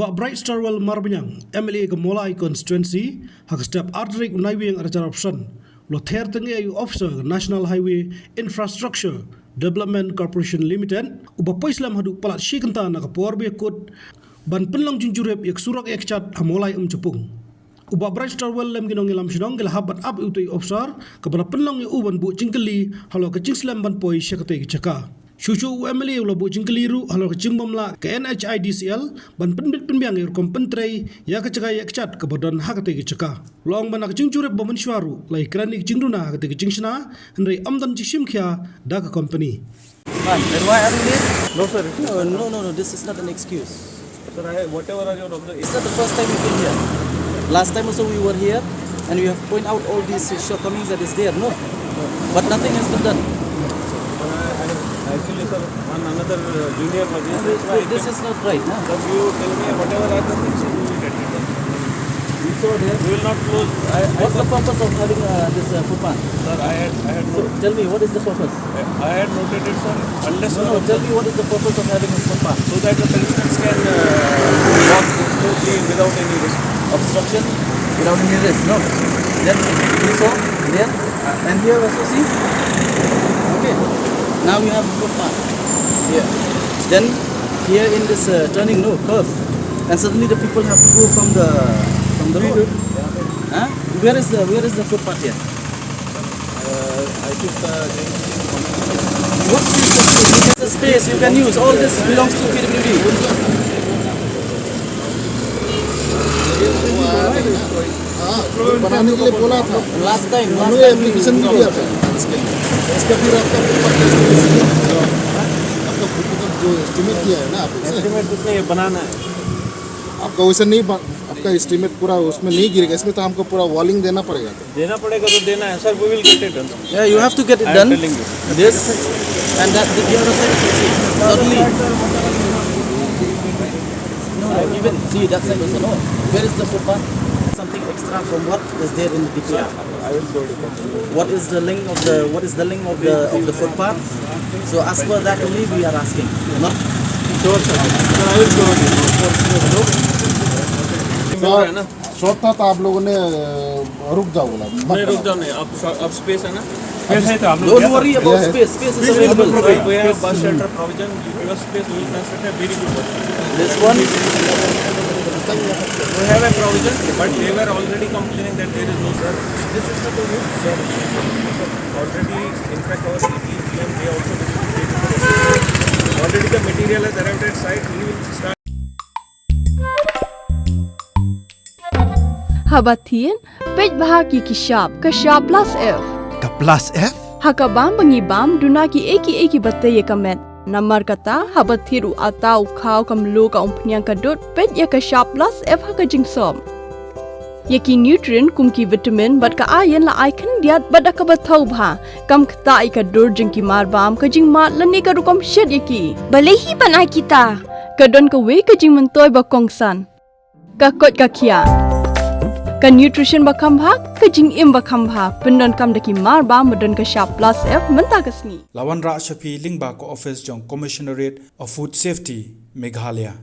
Uba Bright Starwell Marbanyang, MLA Gamolai constituency, hak step Ardrik Unaiwing Arjar option, Lother Tenge Officer, National Highway Infrastructure Development Corporation Limited, Uba Poislam Hadu Palat Shikanta Nakaporbe Kut, Ban Penlong Jinjurep Yak Surak Ekchat Hamolai Chapung. Uba Bright Starwell Lem Ginong Ilam Shinong Habat Ab Utui Officer, Kabana Penlong Uban Bu Jinkali, Halo Kajingslam Ban Poi Shakate Chaka. Shushu UMLA ula bu jingkeliru halo kejimbamla ke NHIDCL ban penbit penbiang irkom pentrei ya kecaka ya kecat kebodon hakate kecaka long ban kejingcurep bamen sywaru lai kranik jingduna hakate kejingshna henry amdan jishimkhya da company. Then why are you late? No sir. No. This is not an excuse. Sir, whatever are your observations. It's not the first time you came here. Last time also we were here, and we have point out all these shortcomings that is there. No, but nothing has been done. Actually, sir, one another junior was here. This is not right. Huh? Sir, you tell me whatever are the things you will get it done. So there. We will not close. What's the purpose of having this footpath? Sir, I had So tell me, what is the purpose? I had noted it, sir. Unless No, tell me what is the purpose of having a footpath? so that the pedestrians can walk smoothly without any risk. Obstruction without any risk. No. Then so there and here also see. Okay. Now we have footpath here. Then here in this turning curve, and suddenly the people have to go from the road. Huh? Where is the footpath here? I think What is the space you can use? All this belongs to PWD. बनाने के लिए बोला था Last time हमने application भी दिया था इसका फिर आपका फुटपाथ जो एस्टिमेट किया है ना आप एस्टिमेट कितने बनाना है आपका वैसे नहीं आपका एस्टिमेट पूरा उसमें नहीं गिरेगा इसमें तो हमको पूरा वॉलिंग देना पड़ेगा तो देना है sir we will get it done Yeah, you have to get it done. This and that. The other side you see. Suddenly. No, even see that side also. No. Where is the footpath? Something extra from what is there in the DPR. I will show you. What is the length of the footpath? So as per that only we are asking. Not Sure, sir. Sir, I will show you. Short था तो आप लोगों ने रुक जाओ बोला नहीं रुक जाओ नहीं अब स्पेस है ना स्पेस है तो आप don't worry about space. Space is available. we have bus shelter provision you give us space we will construct a very good bus This one. we have a provision but they were already complaining that there is no sir This is not the route. sir already in fact our EPM they also already the material has arrived at site we will start Habatin, pej bahagi kishab, kashab plus F. Ka plus F? Hakabam bangibam dunaki eki batte ye kamet. Namar kata habathiru atau kau kamlu ka umpnyang kadut pej ya kashab plus F haka jingsom. Yaki nutrient kumki vitamin bat ka ayan la icon diat bat ka bathau bha. Kam kata ika dur jingki marbam ka jing mat lani ka rukom shed yaki. Balehi banai kita. Kadon ka we ka jing mentoy ba kongsan. Ka kot ka kia. Ka nutrition bakam bhag ka jing im bakam bha pendon kam daki mar ba modon ka sharp plus F menta kasni Lawan Ra Shafi Lingba ko office jong Commissionerate of Food Safety Meghalaya